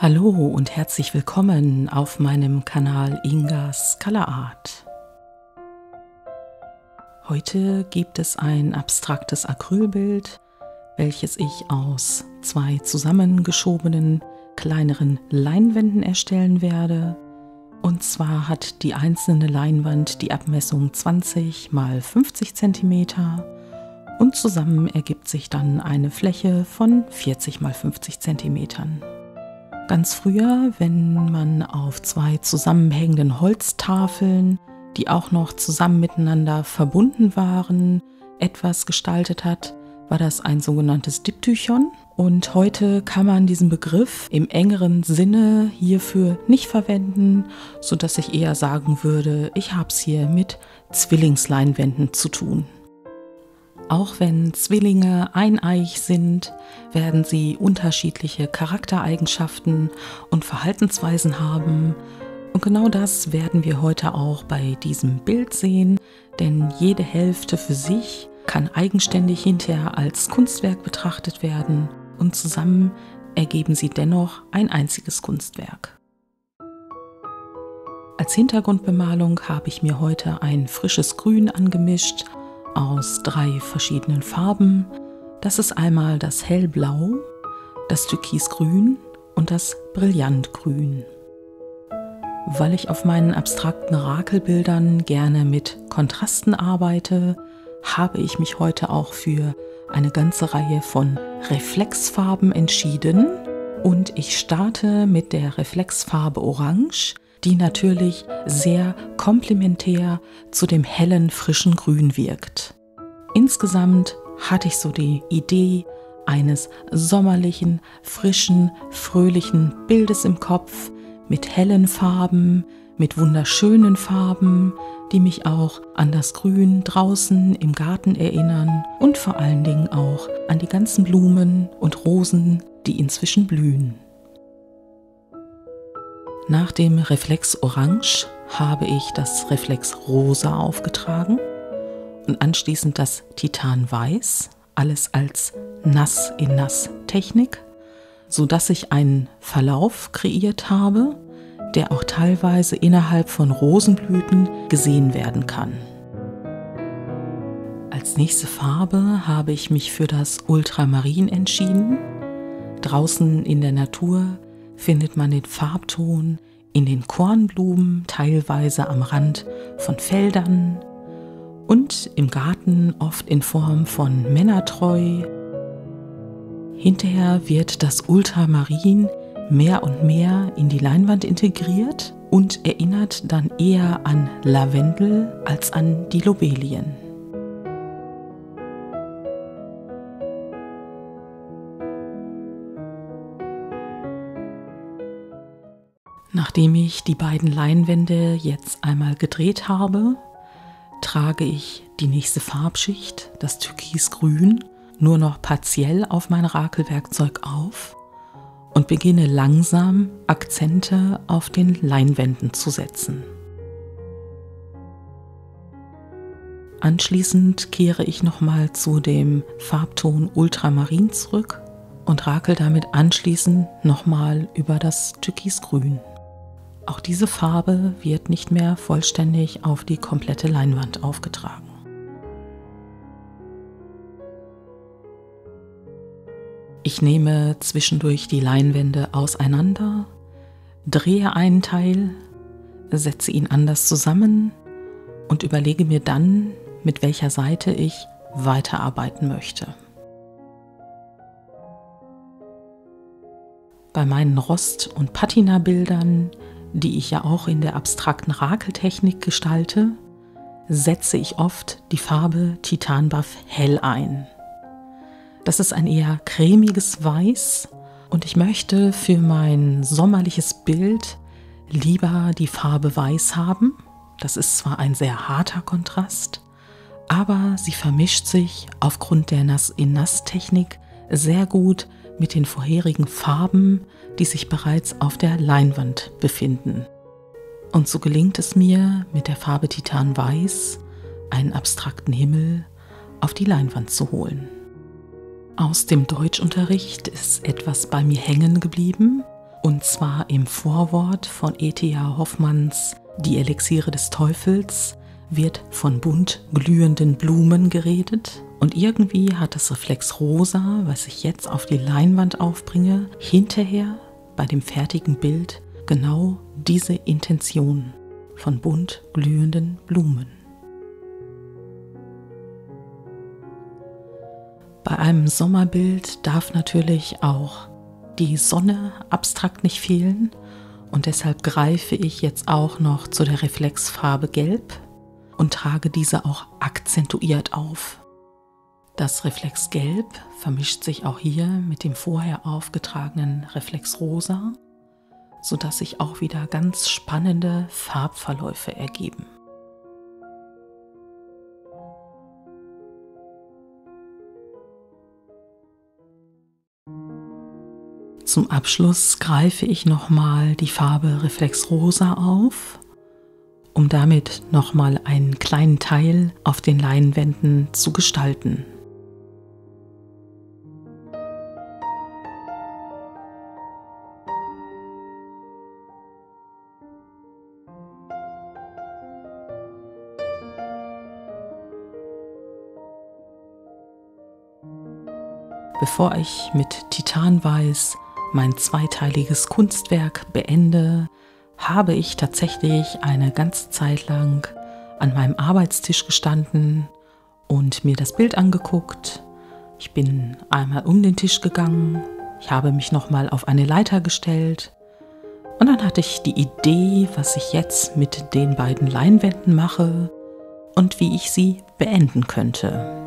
Hallo und herzlich willkommen auf meinem Kanal Ingas Color Art. Heute gibt es ein abstraktes Acrylbild, welches ich aus zwei zusammengeschobenen kleineren Leinwänden erstellen werde. Und zwar hat die einzelne Leinwand die Abmessung 20 x 50 cm und zusammen ergibt sich dann eine Fläche von 40 x 50 cm. Ganz früher, wenn man auf zwei zusammenhängenden Holztafeln, die auch noch zusammen miteinander verbunden waren, etwas gestaltet hat, war das ein sogenanntes Diptychon. Und heute kann man diesen Begriff im engeren Sinne hierfür nicht verwenden, sodass ich eher sagen würde, ich habe es hier mit Zwillingsleinwänden zu tun. Auch wenn Zwillinge eineich sind, werden sie unterschiedliche Charaktereigenschaften und Verhaltensweisen haben. Und genau das werden wir heute auch bei diesem Bild sehen, denn jede Hälfte für sich kann eigenständig hinterher als Kunstwerk betrachtet werden und zusammen ergeben sie dennoch ein einziges Kunstwerk. Als Hintergrundbemalung habe ich mir heute ein frisches Grün angemischt, aus 3 verschiedenen Farben. Das ist einmal das Hellblau, das Türkisgrün und das Brillantgrün. Weil ich auf meinen abstrakten Rakelbildern gerne mit Kontrasten arbeite, habe ich mich heute auch für eine ganze Reihe von Reflexfarben entschieden. Und ich starte mit der Reflexfarbe Orange, die natürlich sehr komplementär zu dem hellen, frischen Grün wirkt. Insgesamt hatte ich so die Idee eines sommerlichen, frischen, fröhlichen Bildes im Kopf mit hellen Farben, mit wunderschönen Farben, die mich auch an das Grün draußen im Garten erinnern und vor allen Dingen auch an die ganzen Blumen und Rosen, die inzwischen blühen. Nach dem Reflex Orange habe ich das Reflex Rosa aufgetragen und anschließend das Titan Weiß, alles als Nass-in-Nass-Technik, sodass ich einen Verlauf kreiert habe, der auch teilweise innerhalb von Rosenblüten gesehen werden kann. Als nächste Farbe habe ich mich für das Ultramarin entschieden. Draußen in der Natur findet man den Farbton in den Kornblumen, teilweise am Rand von Feldern und im Garten oft in Form von Männertreu. Hinterher wird das Ultramarin mehr und mehr in die Leinwand integriert und erinnert dann eher an Lavendel als an die Lobelien. Nachdem ich die beiden Leinwände jetzt einmal gedreht habe, trage ich die nächste Farbschicht, das Türkisgrün, nur noch partiell auf mein Rakelwerkzeug auf und beginne langsam Akzente auf den Leinwänden zu setzen. Anschließend kehre ich nochmal zu dem Farbton Ultramarin zurück und rakel damit anschließend nochmal über das Türkisgrün. Auch diese Farbe wird nicht mehr vollständig auf die komplette Leinwand aufgetragen. Ich nehme zwischendurch die Leinwände auseinander, drehe einen Teil, setze ihn anders zusammen und überlege mir dann, mit welcher Seite ich weiterarbeiten möchte. Bei meinen Rost- und Patina-Bildern, die ich ja auch in der abstrakten Rakeltechnik gestalte, setze ich oft die Farbe Titanbuff Hell ein. Das ist ein eher cremiges Weiß und ich möchte für mein sommerliches Bild lieber die Farbe Weiß haben. Das ist zwar ein sehr harter Kontrast, aber sie vermischt sich aufgrund der Nass-in-Nass-Technik sehr gut mit den vorherigen Farben, die sich bereits auf der Leinwand befinden. Und so gelingt es mir, mit der Farbe Titan Weiß einen abstrakten Himmel auf die Leinwand zu holen. Aus dem Deutschunterricht ist etwas bei mir hängen geblieben Und zwar im Vorwort von E.T.A. Hoffmanns Die Elixiere des Teufels wird von bunt glühenden Blumen geredet. Und irgendwie hat das Reflex Rosa, was ich jetzt auf die Leinwand aufbringe, hinterher bei dem fertigen Bild genau diese Intention von bunt glühenden Blumen. Bei einem Sommerbild darf natürlich auch die Sonne abstrakt nicht fehlen und deshalb greife ich jetzt auch noch zu der Reflexfarbe Gelb und trage diese auch akzentuiert auf. Das Reflexgelb vermischt sich auch hier mit dem vorher aufgetragenen Reflexrosa, sodass sich auch wieder ganz spannende Farbverläufe ergeben. Zum Abschluss greife ich nochmal die Farbe Reflexrosa auf, um damit nochmal einen kleinen Teil auf den Leinwänden zu gestalten. Bevor ich mit Titanweiß mein zweiteiliges Kunstwerk beende, habe ich tatsächlich eine ganze Zeit lang an meinem Arbeitstisch gestanden und mir das Bild angeguckt. Ich bin einmal um den Tisch gegangen, ich habe mich nochmal auf eine Leiter gestellt und dann hatte ich die Idee, was ich jetzt mit den beiden Leinwänden mache und wie ich sie beenden könnte.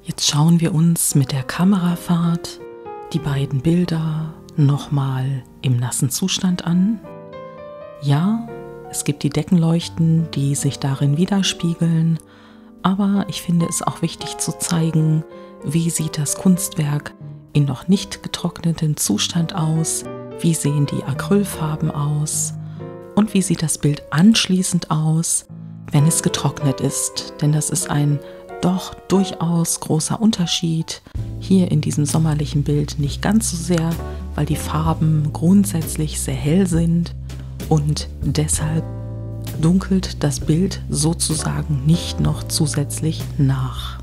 Jetzt schauen wir uns mit der Kamerafahrt die beiden Bilder nochmal im nassen Zustand an. Ja, es gibt die Deckenleuchten, die sich darin widerspiegeln, aber ich finde es auch wichtig zu zeigen, wie sieht das Kunstwerk in noch nicht getrockneten Zustand aus, wie sehen die Acrylfarben aus und wie sieht das Bild anschließend aus, wenn es getrocknet ist, denn das ist ein doch durchaus großer Unterschied. Hier in diesem sommerlichen Bild nicht ganz so sehr, weil die Farben grundsätzlich sehr hell sind und deshalb dunkelt das Bild sozusagen nicht noch zusätzlich nach.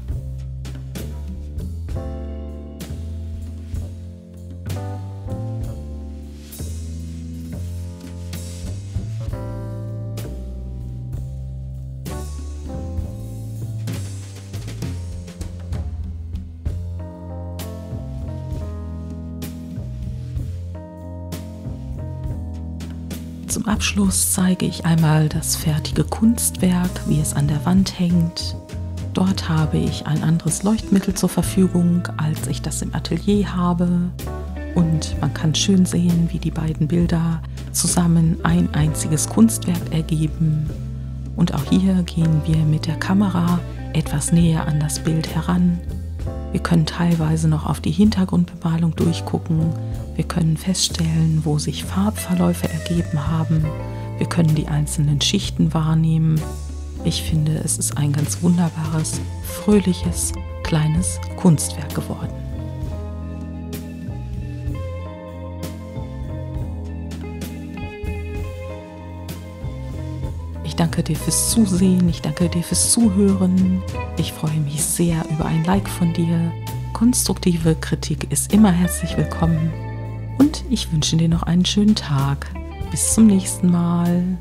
Zum Abschluss zeige ich einmal das fertige Kunstwerk, wie es an der Wand hängt. Dort habe ich ein anderes Leuchtmittel zur Verfügung, als ich das im Atelier habe. Und man kann schön sehen, wie die beiden Bilder zusammen ein einziges Kunstwerk ergeben. Und auch hier gehen wir mit der Kamera etwas näher an das Bild heran. Wir können teilweise noch auf die Hintergrundbemalung durchgucken. Wir können feststellen, wo sich Farbverläufe ergeben haben. Wir können die einzelnen Schichten wahrnehmen. Ich finde, es ist ein ganz wunderbares, fröhliches, kleines Kunstwerk geworden. Ich danke dir fürs Zusehen, ich danke dir fürs Zuhören. Ich freue mich sehr über ein Like von dir. Konstruktive Kritik ist immer herzlich willkommen. Und ich wünsche dir noch einen schönen Tag. Bis zum nächsten Mal.